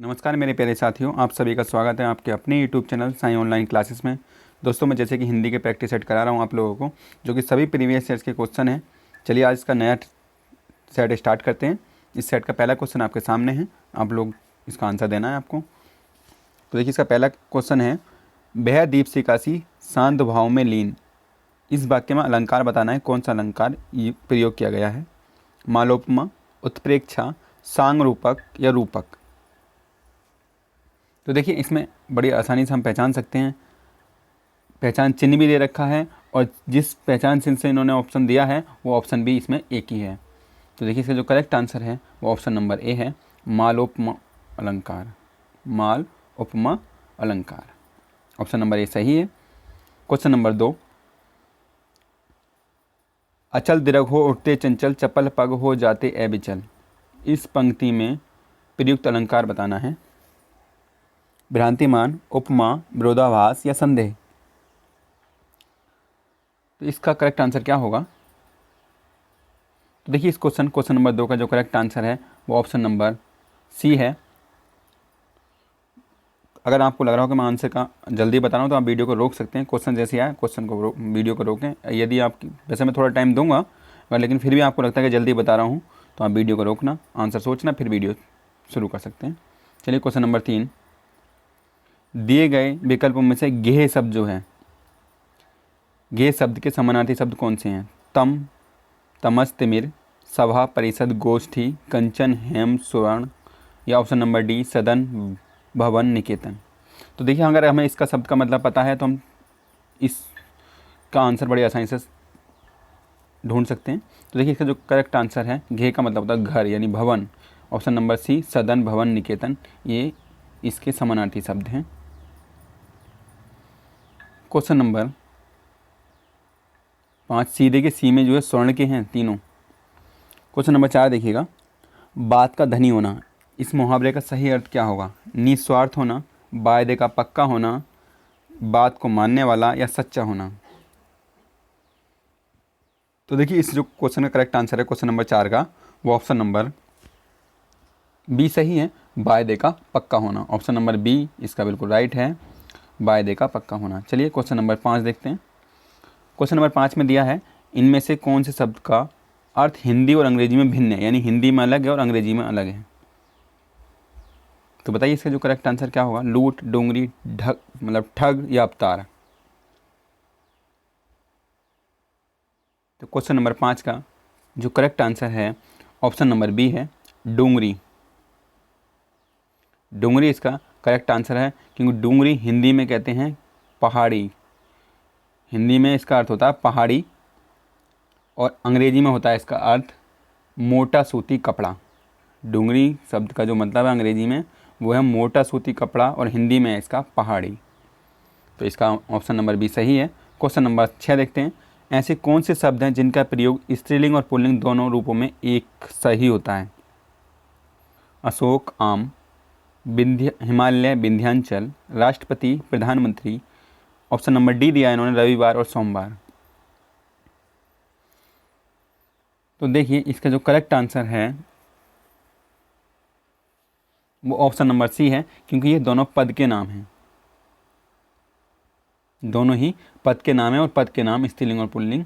नमस्कार मेरे प्यारे साथियों, आप सभी का स्वागत है आपके अपने YouTube channel Sai online classes में। दोस्तों, मैं जैसे कि हिंदी के प्रैक्टिस सेट करा रहा हूँ आप लोगों को, जो कि सभी प्रीवियस ईयर्स के क्वेश्चन हैं। चलिए आज इसका नया सेट स्टार्ट करते हैं। इस सेट का पहला क्वेश्चन आपके सामने है, आप लोग इसका आंसर देना है आपको। तो देखिए, इसका पहला क्वेश्चन है, वह दीपशिखासी शांत भाव में लीन। इस वाक्य में अलंकार बताना है, कौन सा अलंकार प्रयोग किया गया है। मालोपमा, उत्प्रेक्षा, सांग रूपक या रूपक। तो देखिए, इसमें बड़ी आसानी से हम पहचान सकते हैं। पहचान चिन्ह भी दे रखा है और जिस पहचान चिन्ह से इन्होंने ऑप्शन दिया है वो ऑप्शन भी इसमें एक ही है। तो देखिए, इसका जो करेक्ट आंसर है वो ऑप्शन नंबर ए है, मालोपमा अलंकार। माल उपमा अलंकार, ऑप्शन नंबर ए सही है। क्वेश्चन नंबर 2, अचल दृढ़ हो उठते चंचल, चपल पग हो जाते अबिचल। इस पंक्ति में प्रयुक्त अलंकार बताना है। भ्रांतिमान, उपमा, विरोधाभास या संदेह। तो इसका करेक्ट आंसर क्या होगा। तो देखिए, इस क्वेश्चन नंबर 2 का जो करेक्ट आंसर है वो ऑप्शन नंबर सी है। अगर आपको लग रहा हो कि मैं आंसर का जल्दी बता रहा हूँ तो आप वीडियो को रोक सकते हैं। क्वेश्चन जैसे आए क्वेश्चन को वीडियो को रोकें। यदि आप, वैसे मैं थोड़ा टाइम दूंगा, अगर लेकिन फिर भी आपको लगता है कि जल्दी बता रहा हूँ तो आप वीडियो को रोकना, आंसर सोचना, फिर वीडियो शुरू कर सकते हैं। चलिए, क्वेश्चन नंबर 3, दिए गए विकल्पों में से गेह शब्द जो है, गेह शब्द के समानार्थी शब्द कौन से हैं। तम, तमस, तिमिर, सभा, परिषद, गोष्ठी, कंचन, हेम, स्वर्ण या ऑप्शन नंबर डी, सदन, भवन, निकेतन। तो देखिए, अगर हमें इसका शब्द का मतलब पता है तो हम इसका आंसर बड़ी आसानी से ढूंढ सकते हैं। तो देखिए, इसका जो करेक्ट आंसर है, घे का मतलब होता है घर यानी भवन। ऑप्शन नंबर सी, सदन, भवन, निकेतन, ये इसके समानार्थी शब्द हैं। क्वेश्चन नंबर 5, सीधे के सी में जो है स्वर्ण के हैं तीनों। क्वेश्चन नंबर 4 देखिएगा, बात का धनी होना, इस मुहावरे का सही अर्थ क्या होगा। निस्वार्थ होना, वायदे का पक्का होना, बात को मानने वाला या सच्चा होना। तो देखिए, इस जो क्वेश्चन का करेक्ट आंसर है क्वेश्चन नंबर 4 का, वो ऑप्शन नंबर बी सही है, वायदे का पक्का होना। ऑप्शन नंबर बी इसका बिल्कुल राइट है, वायदे का पक्का होना। चलिए, क्वेश्चन नंबर 5 देखते हैं। क्वेश्चन नंबर 5 में दिया है, इनमें से कौन से शब्द का अर्थ हिंदी और अंग्रेजी में भिन्न है, यानी हिंदी में अलग है और अंग्रेजी में अलग है। तो बताइए, इसका जो करेक्ट आंसर क्या होगा। लूट, डोंगरी, ढग मतलब ठग या अवतार। तो क्वेश्चन नंबर 5 का जो करेक्ट आंसर है ऑप्शन नंबर बी है, डोंगरी। डोंगरी इसका करेक्ट आंसर है, क्योंकि डोंगरी हिंदी में कहते हैं पहाड़ी। हिंदी में इसका अर्थ होता है पहाड़ी और अंग्रेजी में होता है इसका अर्थ मोटा सूती कपड़ा। डोंगरी शब्द का जो मतलब है अंग्रेजी में वो है मोटा सूती कपड़ा और हिंदी में है इसका पहाड़ी। तो इसका ऑप्शन नंबर बी सही है। क्वेश्चन नंबर 6 देखते हैं, ऐसे कौन से शब्द हैं जिनका प्रयोग स्त्रीलिंग और पुल्लिंग दोनों रूपों में एक सही होता है। अशोक, आम, हिमालय, विंध्याचल, राष्ट्रपति, प्रधानमंत्री। ऑप्शन नंबर डी दिया है इन्होंने, रविवार और सोमवार। तो देखिए, इसका जो करेक्ट आंसर है वो ऑप्शन नंबर सी है, क्योंकि ये दोनों पद के नाम हैं। दोनों ही पद के नाम हैं और पद के नाम स्त्रीलिंग और पुल्लिंग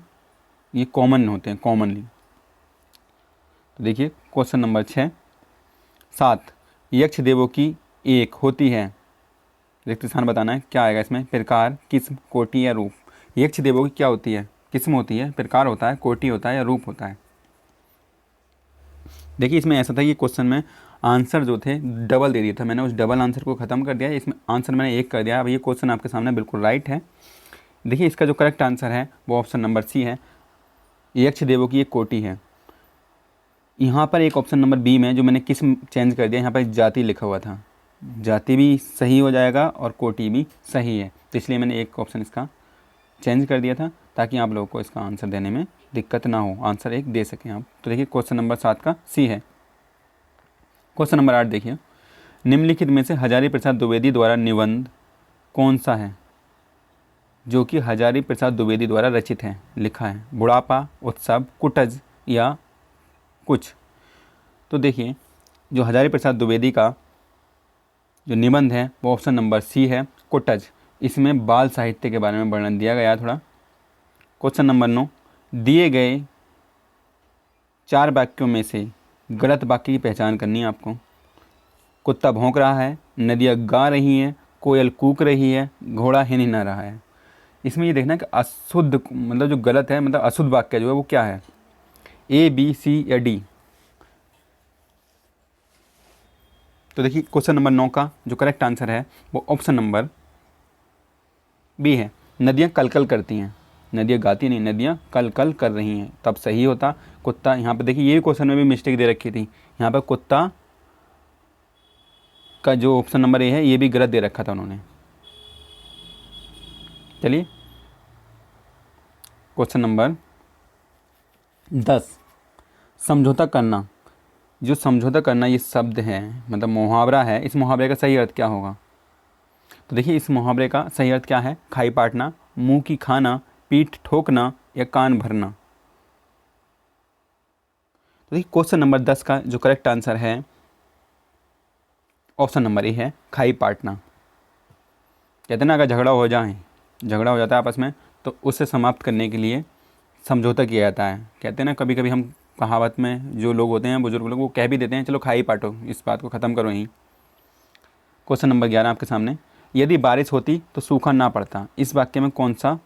ये कॉमन होते हैं, कॉमनली। तो देखिए, क्वेश्चन नंबर 6, 7, यक्ष देवों की एक होती है, रिक्त स्थान बताना है, क्या आएगा इसमें। प्रकार, किस्म, कोटि या रूप। यक्ष देवों की क्या होती है, किस्म होती है, प्रकार होता है, कोटि होता है या रूप होता है। देखिए, इसमें ऐसा था कि क्वेश्चन में आंसर जो थे डबल दे दिया था, मैंने उस डबल आंसर को ख़त्म कर दिया, इसमें आंसर मैंने एक कर दिया। अब ये क्वेश्चन आपके सामने बिल्कुल राइट है। देखिए, इसका जो करेक्ट आंसर है वो ऑप्शन नंबर सी है, यक्ष देवों की एक कोटि है। यहाँ पर एक ऑप्शन नंबर बी में जो मैंने किस्म चेंज कर दिया, यहाँ पर जाति लिखा हुआ था, जाति भी सही हो जाएगा और कोटि भी सही है, तो इसलिए मैंने एक ऑप्शन इसका चेंज कर दिया था ताकि आप लोगों को इसका आंसर देने में दिक्कत ना हो, आंसर एक दे सकें आप। तो देखिए, क्वेश्चन नंबर 7 का सी है। क्वेश्चन नंबर 8 देखिए, निम्नलिखित में से हजारी प्रसाद द्विवेदी द्वारा निबंध कौन सा है जो कि हजारी प्रसाद द्विवेदी द्वारा रचित है, लिखा है। बुढ़ापा, उत्सव, कुटज या कुछ। तो देखिए, जो हजारी प्रसाद द्विवेदी का जो निबंध है वो ऑप्शन नंबर सी है, कुटज। इसमें बाल साहित्य के बारे में वर्णन दिया गया है थोड़ा। क्वेश्चन नंबर 9, दिए गए 4 वाक्यों में से गलत वाक्य की पहचान करनी है आपको। कुत्ता भौंक रहा है, नदियाँ गा रही हैं, कोयल कूक रही है, घोड़ा हिल ना रहा है। इसमें ये देखना है कि अशुद्ध मतलब जो गलत है, मतलब अशुद्ध वाक्य जो है वो क्या है, ए बी सी या डी। तो देखिए क्वेश्चन नंबर 9 का जो करेक्ट आंसर है वो ऑप्शन नंबर बी है, नदियाँ कल कल करती हैं। नदियाँ गाती नहीं, नदियाँ कल कल कर रही हैं, तब सही होता। कुत्ता, यहाँ पे देखिए ये क्वेश्चन में भी मिस्टेक दे रखी थी, यहाँ पर कुत्ता का जो ऑप्शन नंबर ए है ये भी गलत दे रखा था उन्होंने। चलिए क्वेश्चन नंबर 10, समझौता करना। जो समझौता करना ये शब्द है, मतलब मुहावरा है, इस मुहावरे का सही अर्थ क्या होगा? तो देखिए इस मुहावरे का सही अर्थ क्या है, खाई पाटना, मुंह की खाना, पीठ ठोकना या कान भरना। तो देखिए क्वेश्चन नंबर 10 का जो करेक्ट आंसर है ऑप्शन नंबर ए है, खाई पाटना। कहते हैं ना अगर झगड़ा हो जाता है आपस में, तो उससे समाप्त करने के लिए समझौता किया जाता है। कहते हैं ना कभी कभी हम कहावत में जो लोग होते हैं बुजुर्ग लोग, वो कह भी देते हैं चलो खाई पाटो, इस बात को ख़त्म करो यहीं। क्वेश्चन नंबर 11 आपके सामने, यदि बारिश होती तो सूखा ना पड़ता। इस वाक्य में कौन सा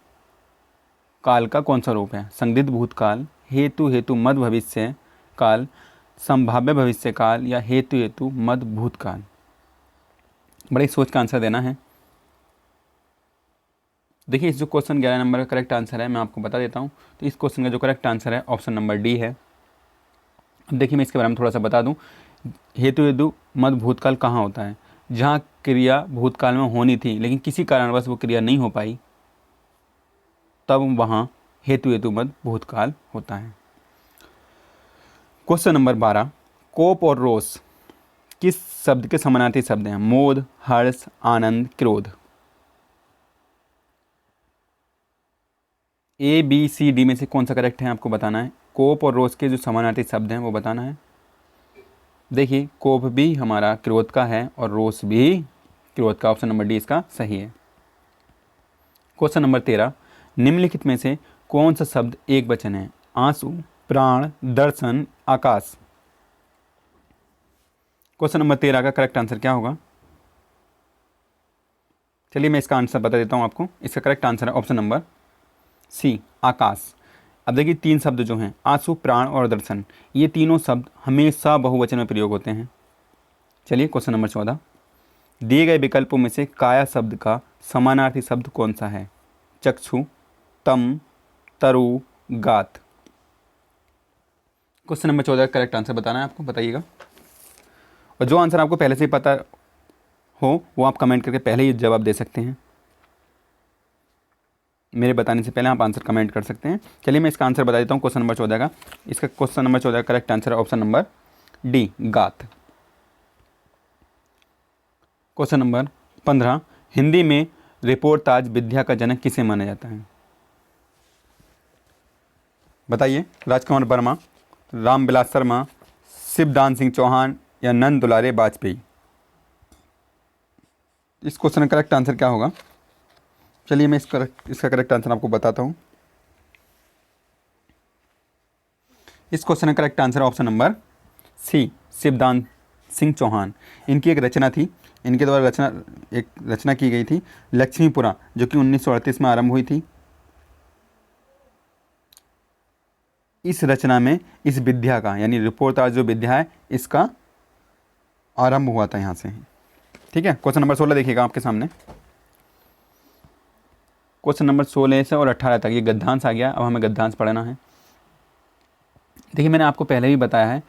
काल का कौन सा रूप है? संदिग्ध भूतकाल, हेतु हेतु मद भविष्य काल, संभाव्य भविष्य काल या हेतु हेतु मद भूतकाल। बड़े सोच का आंसर देना है। देखिए इस जो क्वेश्चन 11 नंबर का करेक्ट आंसर है मैं आपको बता देता हूँ। तो इस क्वेश्चन का जो करेक्ट आंसर है ऑप्शन नंबर डी है। अब देखिए मैं इसके बारे में थोड़ा सा बता दूँ। हेतु हेतु मद भूतकाल कहाँ होता है? जहाँ क्रिया भूतकाल में होनी थी लेकिन किसी कारणवश वो क्रिया नहीं हो पाई, तब वहाँ हेतु हेतु मद भूतकाल होता है। क्वेश्चन नंबर 12, कोप और रोष किस शब्द के समानार्थी शब्द हैं? मोद, हर्ष, आनंद, क्रोध। ए बी सी डी में से कौन सा करेक्ट है आपको बताना है। कोप और रोष के जो समानार्थी शब्द हैं वो बताना है। देखिए कोप भी हमारा क्रोध का है और रोष भी क्रोध का, ऑप्शन नंबर डी इसका सही है। क्वेश्चन नंबर 13, निम्नलिखित में से कौन सा शब्द एक वचन है? आंसू, प्राण, दर्शन, आकाश। क्वेश्चन नंबर 13 का करेक्ट आंसर क्या होगा? चलिए मैं इसका आंसर बता देता हूँ आपको। इसका करेक्ट आंसर है ऑप्शन नंबर सी, आकाश। अब देखिए 3 शब्द जो हैं आंसू, प्राण और दर्शन, ये तीनों शब्द हमेशा बहुवचन में प्रयोग होते हैं। चलिए क्वेश्चन नंबर 14, दिए गए विकल्पों में से काया शब्द का समानार्थी शब्द कौन सा है? चक्षु, तम, तरु, गात। क्वेश्चन नंबर 14 का करेक्ट आंसर बताना है आपको, बताइएगा। और जो आंसर आपको पहले से ही पता हो वो आप कमेंट करके पहले ही जवाब दे सकते हैं। मेरे बताने से पहले आप आंसर कमेंट कर सकते हैं। चलिए मैं इसका आंसर बता देता हूँ क्वेश्चन नंबर 14 का। इसका क्वेश्चन नंबर 14 का करेक्ट आंसर है ऑप्शन नंबर डी, गात। क्वेश्चन नंबर 15, हिंदी में रिपोर्टाज विद्या का जनक किसे माना जाता है? बताइए। राजकुमार वर्मा, रामविलास शर्मा, शिवदान सिंह चौहान या नंद दुलारे वाजपेयी। इस क्वेश्चन का करेक्ट आंसर क्या होगा? चलिए मैं इसका करेक्ट आंसर आपको बताता हूँ। इस क्वेश्चन का correct answer option number C, Shivdan Singh Chauhan. इनकी एक रचना थी, इनके द्वारा एक रचना की गई थी लक्ष्मीपुरा, जो कि 1938 में आरंभ हुई थी। इस रचना में इस विद्या का यानी रिपोर्टाज जो विद्या है इसका आरंभ हुआ था यहाँ से। ठीक है, क्वेश्चन नंबर 16 देखिएगा आपके सामने। क्वेश्चन नंबर 16 से और 18 तक ये गद्यांश आ गया। अब हमें गद्यांश पढ़ना है। देखिए मैंने आपको पहले भी बताया है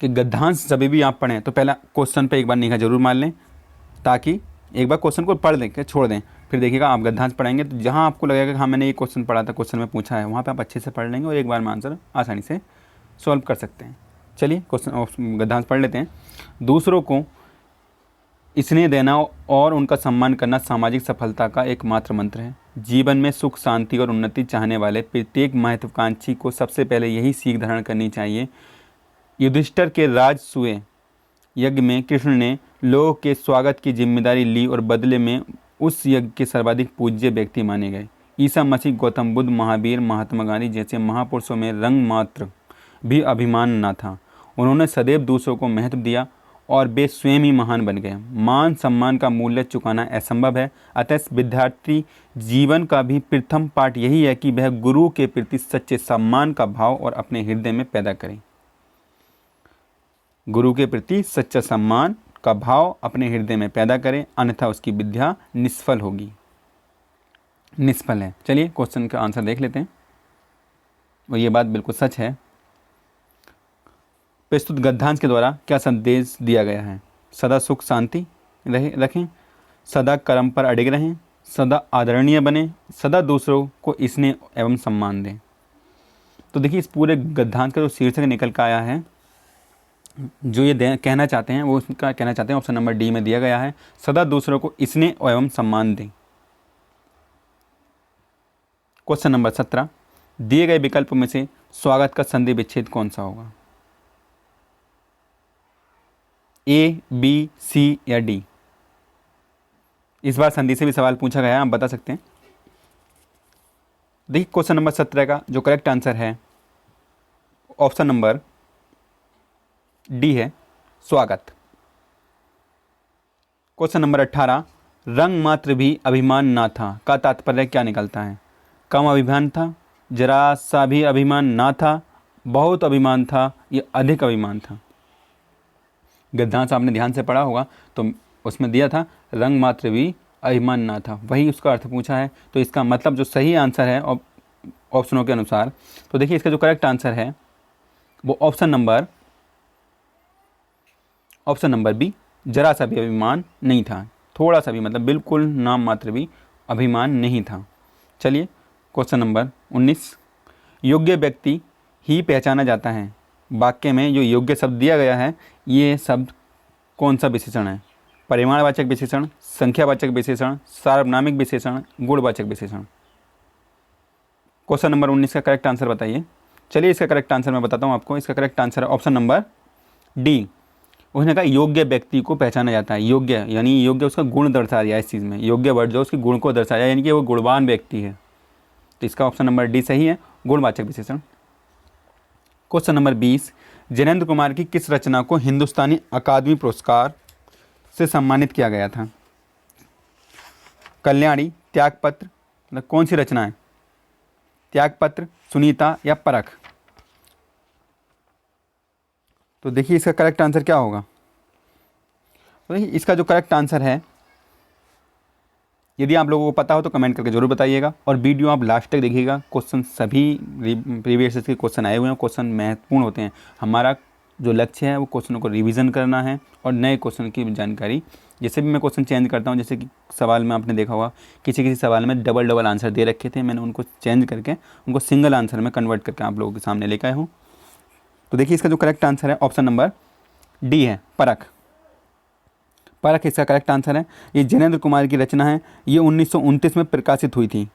कि गद्यांश जब भी आप पढ़ें तो पहला क्वेश्चन पे एक बार निगाह जरूर मार लें, ताकि एक बार क्वेश्चन को पढ़ दें छोड़ दें, फिर देखिएगा आप गद्यांश पढ़ेंगे तो जहाँ आपको लगेगा कि हाँ मैंने ये क्वेश्चन पढ़ा था, क्वेश्चन में पूछा है, वहाँ पे आप अच्छे से पढ़ लेंगे और एक बार में आंसर आसानी से सॉल्व कर सकते हैं। चलिए क्वेश्चन गद्यांश पढ़ लेते हैं। दूसरों को स्नेह देना और उनका सम्मान करना सामाजिक सफलता का एकमात्र मंत्र है। जीवन में सुख, शांति और उन्नति चाहने वाले प्रत्येक महत्वाकांक्षी को सबसे पहले यही सीख धारण करनी चाहिए। युधिष्ठिर के राजसूय यज्ञ में कृष्ण ने लोगों के स्वागत की जिम्मेदारी ली और बदले में उस यज्ञ के सर्वाधिक पूज्य व्यक्ति माने गए। ईसा मसीह, गौतम बुद्ध, महावीर, महात्मा गांधी जैसे महापुरुषों में रंग मात्र भी अभिमान न था। उन्होंने सदैव दूसरों को महत्व दिया और वे स्वयं ही महान बन गए। मान सम्मान का मूल्य चुकाना असंभव है, अतः विद्यार्थी जीवन का भी प्रथम पाठ यही है कि वह गुरु के प्रति सच्चे सम्मान का भाव और अपने हृदय में पैदा करे। गुरु के प्रति सच्चा सम्मान का भाव अपने हृदय में पैदा करें, अन्यथा उसकी विद्या निष्फल होगी, निष्फल है। चलिए क्वेश्चन का आंसर देख लेते हैं और ये बात बिल्कुल सच है। प्रस्तुत गद्यांश के द्वारा क्या संदेश दिया गया है? सदा सुख शांति रखें, सदा कर्म पर अड़िग रहें, सदा आदरणीय बने, सदा दूसरों को स्नेह एवं सम्मान दें। तो देखिए इस पूरे गद्यांश का जो शीर्षक निकल कर आया है, जो ये कहना चाहते हैं वो उसका कहना चाहते हैं, ऑप्शन नंबर डी में दिया गया है, सदा दूसरों को स्नेह एवं सम्मान दें। क्वेश्चन नंबर 17, दिए गए विकल्प में से स्वागत का संधि विच्छेद कौन सा होगा? ए, बी, सी या डी? इस बार संधि से भी सवाल पूछा गया है, आप बता सकते हैं। देखिए क्वेश्चन नंबर 17 का जो करेक्ट आंसर है ऑप्शन नंबर डी है, स्वागत। क्वेश्चन नंबर 18, रंग मात्र भी अभिमान ना था का तात्पर्य क्या निकलता है? कम अभिमान था, जरा सा भी अभिमान ना था, बहुत अभिमान था या अधिक अभिमान था? गद्यांश आपने ध्यान से पढ़ा होगा तो उसमें दिया था रंग मात्र भी अभिमान ना था, वही उसका अर्थ पूछा है। तो इसका मतलब जो सही आंसर है ऑप्शनों के अनुसार, तो देखिए इसका जो करेक्ट आंसर है वो ऑप्शन नंबर बी, जरा सा भी अभिमान नहीं था, थोड़ा सा भी, मतलब बिल्कुल नाम मात्र भी अभिमान नहीं था। चलिए क्वेश्चन नंबर 19, योग्य व्यक्ति ही पहचाना जाता है। वाक्य में जो योग्य शब्द दिया गया है ये शब्द कौन सा विशेषण है? परिमाणवाचक विशेषण, संख्यावाचक विशेषण, सार्वनामिक विशेषण, गुणवाचक विशेषण? क्वेश्चन नंबर 19 का करेक्ट आंसर बताइए। चलिए इसका करेक्ट आंसर मैं बताता हूँ आपको। इसका करेक्ट आंसर है ऑप्शन नंबर डी। उसने कहा योग्य व्यक्ति को पहचाना जाता है। योग्य यानी योग्य उसका गुण दर्शा रहा है इस चीज़ में, योग्य वर्ड जो उसके गुण को दर्शाया, यानी कि वो गुणवान व्यक्ति है। तो इसका ऑप्शन नंबर डी सही है, गुणवाचक विशेषण। क्वेश्चन नंबर 20, जैनेंद्र कुमार की किस रचना को हिंदुस्तानी अकादमी पुरस्कार से सम्मानित किया गया था? कल्याणी, त्यागपत्र, मतलब कौन सी रचना है? त्यागपत्र, सुनीता या परख? तो देखिए इसका करेक्ट आंसर क्या होगा। तो देखिए इसका जो करेक्ट आंसर है, यदि आप लोगों को पता हो तो कमेंट करके जरूर बताइएगा और वीडियो आप लास्ट तक देखिएगा। क्वेश्चन सभी प्रीवियस के क्वेश्चन आए हुए हैं, क्वेश्चन महत्वपूर्ण होते हैं। हमारा जो लक्ष्य है वो क्वेश्चनों को रिवीजन करना है और नए क्वेश्चन की जानकारी। जैसे भी मैं क्वेश्चन चेंज करता हूँ, जैसे कि सवाल में आपने देखा होगा किसी सवाल में डबल आंसर दे रखे थे, मैंने उनको चेंज करके उनको सिंगल आंसर में कन्वर्ट करके आप लोगों के सामने लेकर आया हूँ। तो देखिए इसका जो करेक्ट आंसर है ऑप्शन नंबर डी है, परख। परख इसका करेक्ट आंसर है। ये जैनेंद्र कुमार की रचना है, ये 1929 में प्रकाशित हुई थी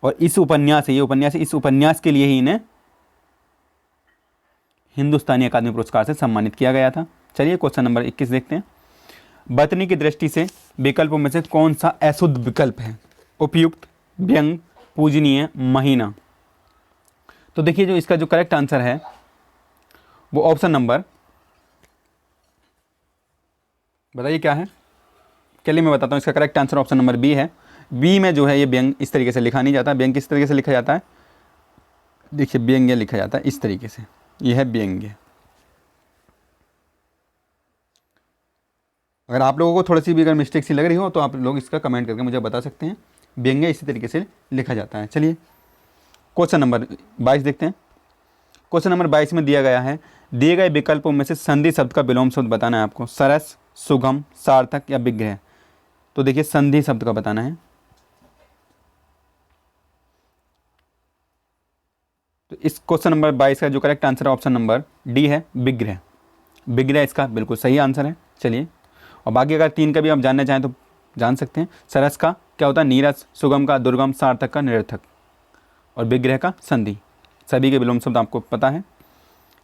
और इस उपन्यास के लिए ही इन्हें हिंदुस्तानी अकादमी पुरस्कार से सम्मानित किया गया था। चलिए क्वेश्चन नंबर 21 देखते हैं। बतनी की दृष्टि से विकल्पों में से कौन सा अशुद्ध विकल्प है? उपयुक्त, व्यंग, पूजनीय, महीना? तो देखिए जो इसका जो करेक्ट आंसर है वो ऑप्शन नंबर, बताइए क्या है? चलिए मैं बताता हूँ। इसका correct answer option number B है। बी में जो है ये व्यंग इस तरीके से लिखा नहीं जाता। व्यंग किस तरीके से लिखा जाता है? देखिए व्यंग्य लिखा जाता है इस तरीके से, यह है व्यंग्य। अगर आप लोगों को थोड़ी सी भी अगर मिस्टेक सी लग रही हो तो आप लोग इसका कमेंट करके मुझे बता सकते हैं। व्यंग्य इसी तरीके से लिखा जाता है। चलिए क्वेश्चन नंबर 22 देखते हैं। क्वेश्चन नंबर 22 में दिया गया है, दिए गए विकल्पों में से संधि शब्द का विलोम शब्द बताना है आपको। सरस, सुगम, सार्थक या विग्रह? तो देखिए संधि शब्द का बताना है। तो इस क्वेश्चन नंबर 22 का जो करेक्ट आंसर है ऑप्शन नंबर डी है, विग्रह। विग्रह इसका बिल्कुल सही आंसर है। चलिए और बाकी अगर 3 का भी आप जानना चाहें तो जान सकते हैं। सरस का क्या होता है? नीरस, सुगम का दुर्गम, सार्थक का निरर्थक और विग्रह का संधि। सभी के विलोम शब्द आपको पता है।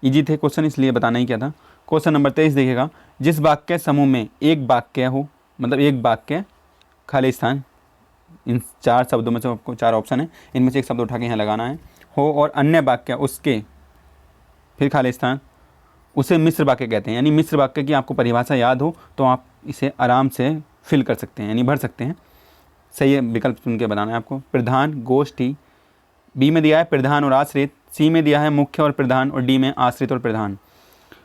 इजी थे क्वेश्चन, इसलिए बताना ही क्या था। क्वेश्चन नंबर 23 देखिएगा, जिस वाक्य समूह में एक वाक्य हो, मतलब एक वाक्य खाली स्थान, इन 4 शब्दों में से आपको 4 ऑप्शन है, इनमें से एक शब्द उठा के यहाँ लगाना है, हो और अन्य वाक्य उसके, फिर खाली स्थान, उसे मिश्र वाक्य कहते हैं। यानी मिश्र वाक्य की आपको परिभाषा याद हो तो आप इसे आराम से फिल कर सकते हैं, यानी भर सकते हैं। सही है, विकल्प चुन के बनाना है आपको। प्रधान, गोष्ठी, बी में दिया है प्रधान और आश्रित, सी में दिया है मुख्य और प्रधान, और डी में आश्रित और प्रधान।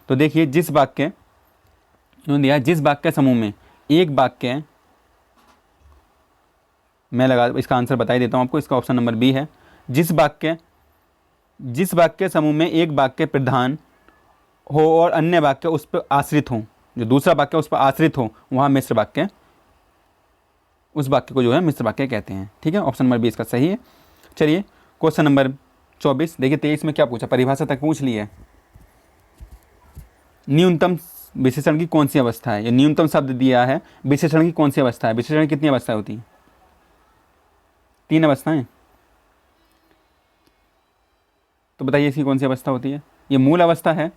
तो देखिए जिस वाक्य दिया है, जिस वाक्य समूह में एक वाक्य, मैं लगा इसका आंसर बता ही देता हूँ आपको, इसका ऑप्शन नंबर बी है। जिस वाक्य समूह में एक वाक्य प्रधान हो और अन्य वाक्य उस पर आश्रित हो, जो दूसरा वाक्य उस पर आश्रित हो, वहाँ मिश्र वाक्य, उस वाक्य को जो है मिश्र वाक्य कहते हैं। ठीक है, ऑप्शन नंबर बी इसका सही है। चलिए क्वेश्चन नंबर 24 देखिए, 23 में क्या पूछा, परिभाषा तक पूछ ली है। न्यूनतम विशेषण की कौन सी अवस्था है, ये न्यूनतम शब्द दिया है, विशेषण की कौन सी अवस्था है, विशेषण की कितनी अवस्थाएं होती हैं? 3 अवस्थाएं। तो बताइए इसकी कौन सी अवस्था होती है? ये मूल अवस्था है,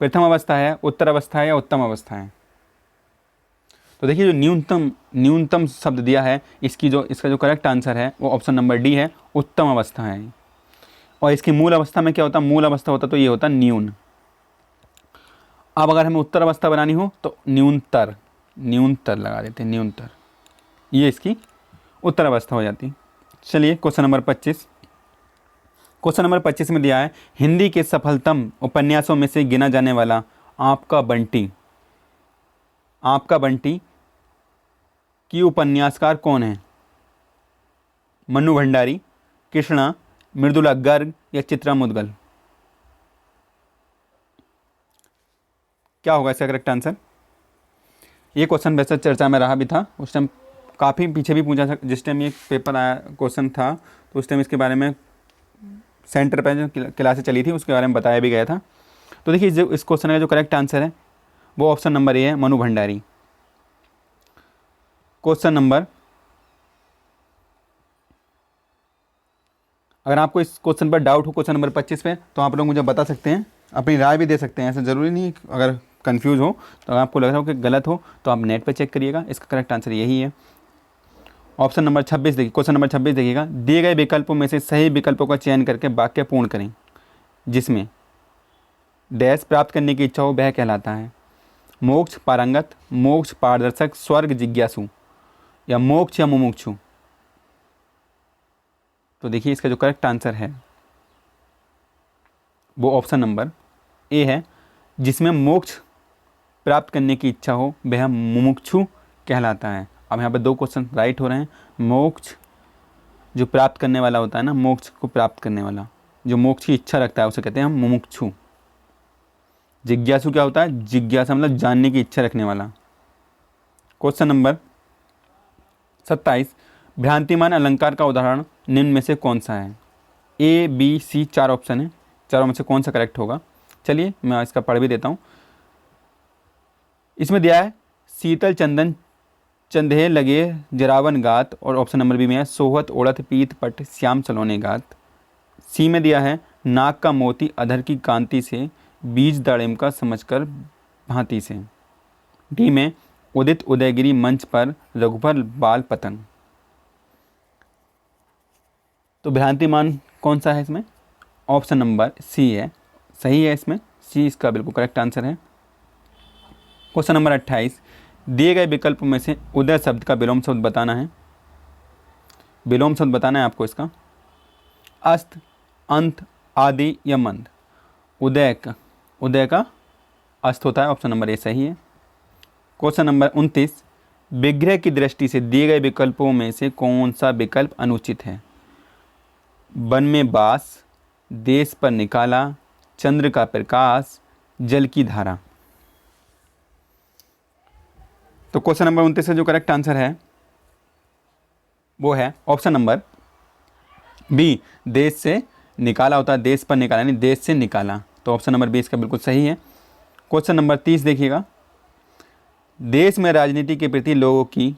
प्रथम अवस्था है, उत्तर अवस्था है, या उत्तम अवस्था है? तो देखिए जो न्यूनतम शब्द दिया है, इसका जो करेक्ट आंसर है वो ऑप्शन नंबर डी है, उत्तम अवस्था है। और इसकी मूल अवस्था में क्या होता, मूल अवस्था होता तो ये होता न्यून। अब अगर हमें उत्तर अवस्था बनानी हो तो न्यूनतर लगा देते हैं, न्यूनतर, ये इसकी उत्तर अवस्था हो जाती। चलिए क्वेश्चन नंबर 25, क्वेश्चन नंबर 25 में दिया है, हिंदी के सफलतम उपन्यासों में से गिना जाने वाला आपका बंटी की उपन्यासकार कौन है? मन्नू भंडारी, कृष्णा, मृदुला गर्ग, या चित्रा मुदगल? क्या होगा इसका करेक्ट आंसर? ये क्वेश्चन वैसे चर्चा में रहा भी था उस टाइम, काफ़ी पीछे भी पूछा था, जिस टाइम ये पेपर आया क्वेश्चन था तो उस टाइम इसके बारे में सेंटर पर जो क्लासें चली थी उसके बारे में बताया भी गया था। तो देखिए जो इस क्वेश्चन का जो करेक्ट आंसर है वो ऑप्शन नंबर ए है, मनु भंडारी। क्वेश्चन नंबर, अगर आपको इस क्वेश्चन पर डाउट हो क्वेश्चन नंबर 25 पे, तो आप लोग मुझे बता सकते हैं, अपनी राय भी दे सकते हैं। ऐसा ज़रूरी नहीं, अगर कंफ्यूज हो तो अगर आपको लग रहा हो कि गलत हो तो आप नेट पे चेक करिएगा, इसका करेक्ट आंसर यही है। ऑप्शन नंबर 26 देखिए, क्वेश्चन नंबर 26 देखिएगा, दिए गए विकल्पों में से सही विकल्पों का चयन करके वाक्य पूर्ण करें जिसमें डैश प्राप्त करने की इच्छा हो वह कहलाता है। मोक्ष पारंगत, मोक्ष पारदर्शक, स्वर्ग जिज्ञासु, या मोक्ष या मुमुक्षु? तो देखिए इसका जो करेक्ट आंसर है वो ऑप्शन नंबर ए है, जिसमें मोक्ष प्राप्त करने की इच्छा हो वह मुमुक्षु कहलाता है। अब यहाँ पर 2 क्वेश्चन राइट हो रहे हैं। मोक्ष जो प्राप्त करने वाला होता है ना, मोक्ष को प्राप्त करने वाला, जो मोक्ष की इच्छा रखता है उसे कहते हैं हम मुमुक्षु। जिज्ञासु क्या होता है? जिज्ञासा मतलब जानने की इच्छा रखने वाला। क्वेश्चन नंबर 27, भ्रांतिमान अलंकार का उदाहरण निम्न में से कौन सा है? ए, बी, सी, 4 ऑप्शन है, चारों में से कौन सा करेक्ट होगा? चलिए मैं इसका पढ़ भी देता हूँ। इसमें दिया है शीतल चंदन चंदे लगे जरावन गात, और ऑप्शन नंबर बी में है सोहत ओढ़त पीत पट श्याम सलोने गात। सी में दिया है नाक का मोती अधर की कांति से बीज दाड़िम का समझकर भांति से। डी में उदित उदयगिरी मंच पर रघुबर बाल पतंग। तो भ्रांतिमान कौन सा है इसमें? ऑप्शन नंबर सी है, सही है, इसमें सी इसका बिल्कुल करेक्ट आंसर है। क्वेश्चन नंबर 28, दिए गए विकल्प में से उदय शब्द का विलोम शब्द बताना है। विलोम शब्द बताना है आपको इसका। अस्त, अंत, आदि या मंद? उदय का अस्त होता है, ऑप्शन नंबर ए सही है। क्वेश्चन नंबर 29, विग्रह की दृष्टि से दिए गए विकल्पों में से कौन सा विकल्प अनुचित है? वन में वास, देश पर निकाला, चंद्र का प्रकाश, जल की धारा? तो क्वेश्चन नंबर 29 का जो करेक्ट आंसर है वो है ऑप्शन नंबर बी, देश से निकाला होता है, देश पर निकाला यानी देश से निकाला। तो ऑप्शन नंबर बी इसका बिल्कुल सही है। क्वेश्चन नंबर 30 देखिएगा, देश में राजनीति के प्रति लोगों की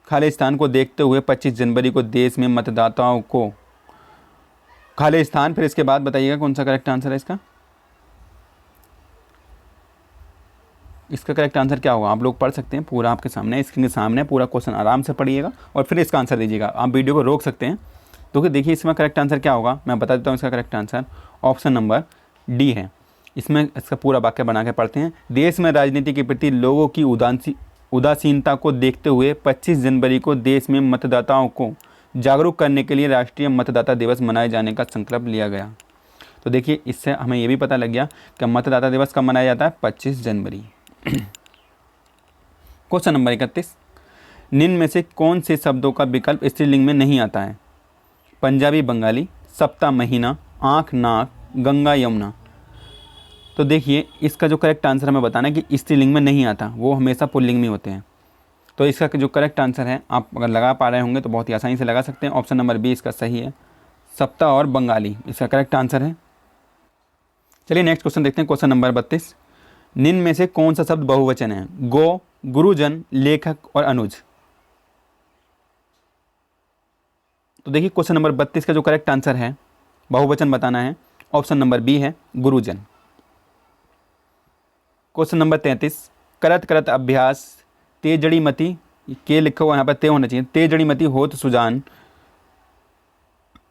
खालिस्तान को देखते हुए 25 जनवरी को देश में मतदाताओं को खालिस्तान, फिर इसके बाद बताइएगा कौन सा करेक्ट आंसर है इसका? इसका करेक्ट आंसर क्या होगा आप लोग पढ़ सकते हैं, पूरा आपके सामने स्क्रीन के सामने पूरा क्वेश्चन आराम से पढ़िएगा और फिर इसका आंसर दीजिएगा। आप वीडियो को रोक सकते हैं। तो देखिए इसमें करेक्ट आंसर क्या होगा, मैं बता देता हूँ। इसका correct answer option number D है। इसमें इसका पूरा वाक्य बना के पढ़ते हैं। देश में राजनीति के प्रति लोगों की उदासीनता को देखते हुए 25 जनवरी को देश में मतदाताओं को जागरूक करने के लिए राष्ट्रीय मतदाता दिवस मनाए जाने का संकल्प लिया गया। तो देखिए इससे हमें ये भी पता लग गया कि मतदाता दिवस कब मनाया जाता है, 25 जनवरी। क्वेश्चन नंबर 31, निम्न में से कौन से शब्दों का विकल्प स्त्रीलिंग में नहीं आता है? पंजाबी बंगाली, सप्ताह महीना, आँख नाक, गंगा यमुना। तो देखिए इसका जो करेक्ट आंसर हमें बताना है कि स्त्रीलिंग में नहीं आता, वो हमेशा पुल्लिंग में होते हैं। तो इसका जो करेक्ट आंसर है आप अगर लगा पा रहे होंगे तो बहुत ही आसानी से लगा सकते हैं। ऑप्शन नंबर बी इसका सही है, सप्ताह और बंगाली इसका करेक्ट आंसर है। चलिए नेक्स्ट क्वेश्चन देखते हैं। क्वेश्चन नंबर 32, निम्न में से कौन सा शब्द बहुवचन है? गो, गुरुजन, लेखक और अनुज। तो देखिए क्वेश्चन नंबर 32 का जो करेक्ट आंसर है, बहुवचन बताना है, ऑप्शन नंबर बी है गुरुजन। क्वेश्चन नंबर 33, करत करत अभ्यास तेजड़ी मती, के लिखा हुआ यहाँ पर ते होना चाहिए, तेजड़ी मती होत सुजान।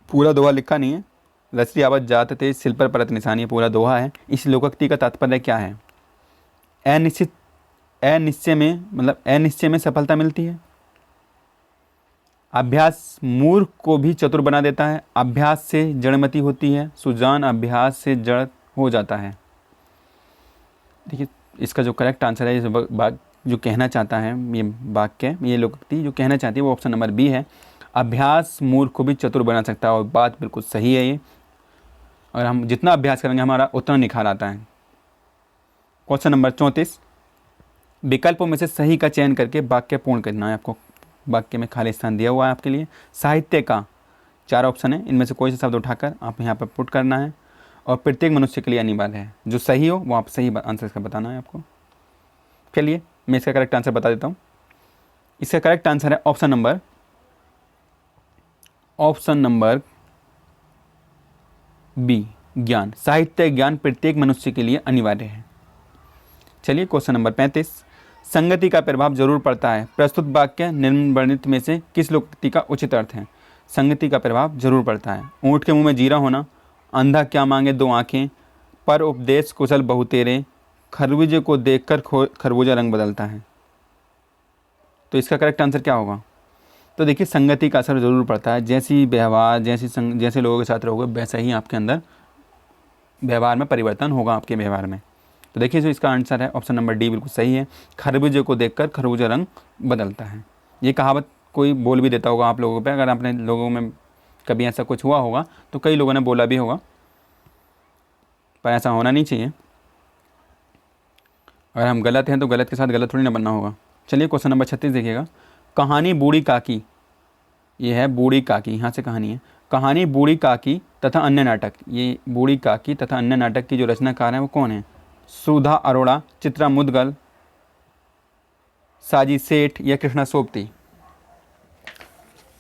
पूरा दोहा लिखा नहीं है, रसरी आवाज जात तेज सिल पर परत निशानी, पूरा दोहा है। इस लोकोक्ति का तात्पर्य क्या है? अनिश्चय में मतलब अनिश्चय में सफलता मिलती है। अभ्यास मूर्ख को भी चतुर बना देता है। अभ्यास से जड़मती होती है। सुजान अभ्यास से जड़ हो जाता है। देखिए इसका जो करेक्ट आंसर है, इस जो कहना चाहता है ये वाक्य, ये लोकोक्ति जो कहना चाहती है वो ऑप्शन नंबर बी है, अभ्यास मूर्ख को भी चतुर बना सकता है। और बात बिल्कुल सही है ये, और हम जितना अभ्यास करेंगे हमारा उतना निखार आता है। क्वेश्चन नंबर 34, विकल्पों में से सही का चयन करके वाक्य पूर्ण करना है आपको। वाक्य में खाली स्थान दिया हुआ है आपके लिए। साहित्य का 4 ऑप्शन है, इनमें से कोई सा शब्द उठाकर आप यहाँ पर पुट करना है और प्रत्येक मनुष्य के लिए अनिवार्य है। जो सही हो वो आप सही आंसर इसका बताना है आपको। चलिए मैं इसका करेक्ट आंसर बता देता हूँ। इसका करेक्ट आंसर है ऑप्शन नंबर बी, ज्ञान। साहित्य ज्ञान प्रत्येक मनुष्य के लिए अनिवार्य है। चलिए क्वेश्चन नंबर 35, संगति का प्रभाव जरूर पड़ता है। प्रस्तुत वाक्य निम्न वर्णित में से किस लोकोक्ति का उचित अर्थ है? संगति का प्रभाव जरूर पड़ता है। ऊँट के मुंह में जीरा होना, अंधा क्या मांगे 2 आंखें, पर उपदेश कुशल बहु तेरे, खरबूजे को देखकर खरबूजा रंग बदलता है। तो इसका करेक्ट आंसर क्या होगा? तो देखिए संगति का असर जरूर पड़ता है। जैसी व्यवहार जैसे लोगों के साथ रहोगे वैसा ही आपके अंदर व्यवहार में परिवर्तन होगा आपके व्यवहार में। तो देखिए जो इसका आंसर है ऑप्शन नंबर डी बिल्कुल सही है, खरबूजे को देखकर खरबूजा रंग बदलता है। ये कहावत कोई बोल भी देता होगा आप लोगों पे, अगर आपने लोगों में कभी ऐसा कुछ हुआ होगा तो कई लोगों ने बोला भी होगा, पर ऐसा होना नहीं चाहिए। अगर हम गलत हैं तो गलत के साथ गलत थोड़ी ना बनना होगा। चलिए क्वेश्चन नंबर 36 देखिएगा। कहानी बूढ़ी काकी, ये है बूढ़ी काकी, यहाँ से कहानी है। कहानी बूढ़ी काकी तथा अन्य नाटक, ये बूढ़ी काकी तथा अन्य नाटक की जो रचनाकार है वो कौन है? सुधा अरोड़ा, चित्रा मुदगल, साजी सेठ या कृष्णा सोबती।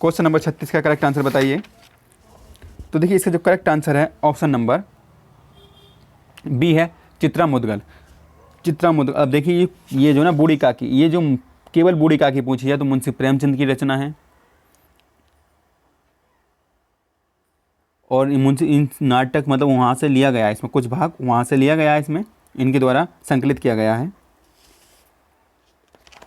क्वेश्चन नंबर 36 का करेक्ट आंसर बताइए। तो देखिए इसका जो करेक्ट आंसर है ऑप्शन नंबर बी है, चित्रा मुदगल। चित्रा मुदगल। अब देखिए ये जो ना बूढ़ी काकी, ये जो केवल बूढ़ी काकी पूछी है तो मुंशी प्रेमचंद की रचना है। और इन नाटक मतलब वहाँ से लिया गया है, इसमें कुछ भाग वहाँ से लिया गया है, इसमें इनके द्वारा संकलित किया गया है।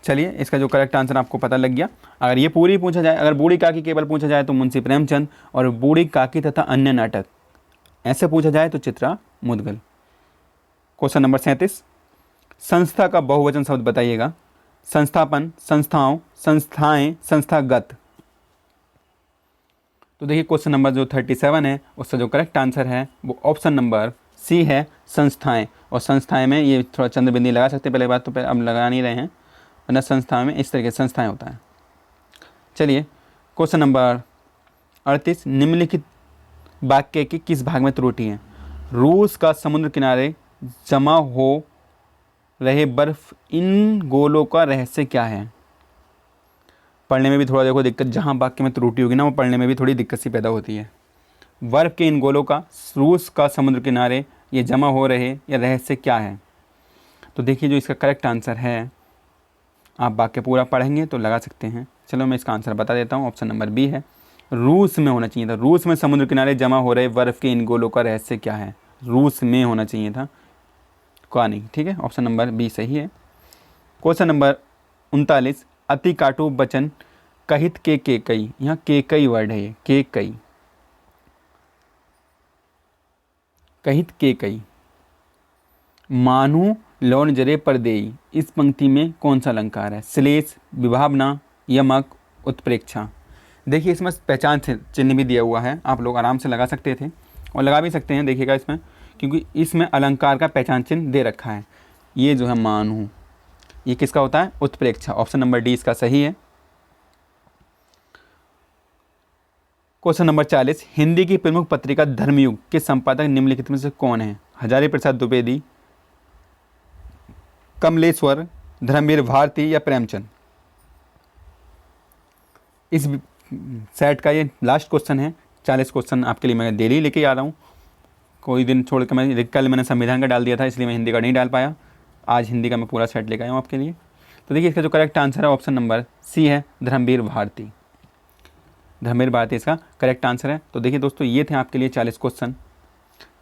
चलिए इसका जो करेक्ट आंसर आपको पता लग गया। अगर ये पूरी पूछा जाए, अगर बूढ़ी काकी केवल पूछा जाए तो मुंशी प्रेमचंद, और बूढ़ी काकी तथा अन्य नाटक ऐसे पूछा जाए तो चित्रा मुदगल। क्वेश्चन नंबर 37, संस्था का बहुवचन शब्द बताइएगा। संस्थापन, संस्थाओं, संस्थाएं, संस्थागत। तो देखिए क्वेश्चन नंबर जो 37 है उसका जो करेक्ट आंसर है वो ऑप्शन नंबर सी है, संस्थाएं। और संस्थाएं में ये थोड़ा चंद्र बिंदी लगा सकते हैं, पहले बात तो अब लगा नहीं रहे हैं, वरना संस्थाओं में इस तरीके से संस्थाएं होता है। चलिए क्वेश्चन नंबर 38, निम्नलिखित वाक्य की किस भाग में त्रुटि है? रूस का समुद्र किनारे जमा हो रहे बर्फ इन गोलों का रहस्य क्या है? पढ़ने में भी थोड़ा देखो दिक्कत, जहाँ वाक्य में त्रुटि होगी ना वो पढ़ने में भी थोड़ी दिक्कत सी पैदा होती है। बर्फ के इन गोलों का रूस का समुद्र किनारे ये जमा हो रहे या रहस्य क्या है? तो देखिए जो इसका करेक्ट आंसर है, आप वाक्य पूरा पढ़ेंगे तो लगा सकते हैं। चलो मैं इसका आंसर बता देता हूँ। ऑप्शन नंबर बी है, रूस में होना चाहिए था। रूस में समुद्र किनारे जमा हो रहे बर्फ़ के इन गोलों का रहस्य क्या है? रूस में होना चाहिए था, का नहीं। ठीक है, ऑप्शन नंबर बी सही है। क्वेश्चन नंबर 39, अति काटो बचन कहित के कई। यहाँ के कई वर्ड है, ये के कई, कहित के कई। मानू लौन जरे पर देई, इस पंक्ति में कौन सा अलंकार है? श्लेष, विभावना, यमक, उत्प्रेक्षा। देखिए इसमें पहचान चिन्ह भी दिया हुआ है, आप लोग आराम से लगा सकते थे और लगा भी सकते हैं, देखिएगा इसमें, क्योंकि इसमें अलंकार का पहचान चिन्ह दे रखा है। ये जो है मानू, ये किसका होता है? उत्प्रेक्षा। ऑप्शन नंबर डी इसका सही है। क्वेश्चन नंबर 40, हिंदी की प्रमुख पत्रिका धर्मयुग के संपादक निम्नलिखित में से कौन है? हजारी प्रसाद द्विवेदी, कमलेश्वर, धर्मवीर भारती या प्रेमचंद? इस सेट का ये लास्ट क्वेश्चन है। 40 क्वेश्चन आपके लिए मैं डेली लेके आ रहा हूँ, कोई दिन छोड़ कर मैं, कल मैंने संविधान का डाल दिया था इसलिए मैं हिंदी का नहीं डाल पाया, आज हिंदी का मैं पूरा सेट लेकर आया हूँ आपके लिए। तो देखिए इसका जो करेक्ट आंसर है ऑप्शन नंबर सी है, धर्मवीर भारती। धर्मवीर भारती इसका करेक्ट आंसर है। तो देखिए दोस्तों, ये थे आपके लिए 40 क्वेश्चन।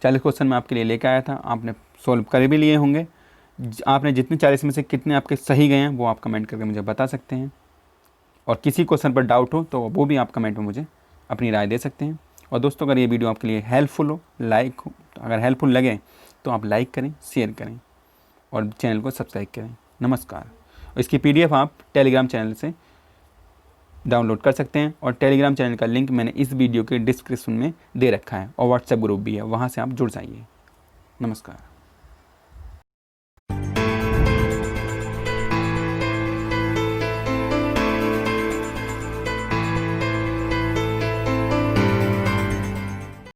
40 क्वेश्चन मैं आपके लिए लेकर आया था, आपने सॉल्व कर भी लिए होंगे। आपने जितने 40 में से कितने आपके सही गए हैं वो आप कमेंट करके मुझे बता सकते हैं, और किसी क्वेश्चन पर डाउट हो तो वो भी आप कमेंट में मुझे अपनी राय दे सकते हैं। और दोस्तों, अगर ये वीडियो आपके लिए हेल्पफुल हो, लाइक हो, तो अगर हेल्पफुल लगे तो आप लाइक करें, शेयर करें और चैनल को सब्सक्राइब करें। नमस्कार। और इसकी PDF आप टेलीग्राम चैनल से डाउनलोड कर सकते हैं, और टेलीग्राम चैनल का लिंक मैंने इस वीडियो के डिस्क्रिप्शन में दे रखा है, और व्हाट्सएप ग्रुप भी है, वहाँ से आप जुड़ जाइए। नमस्कार।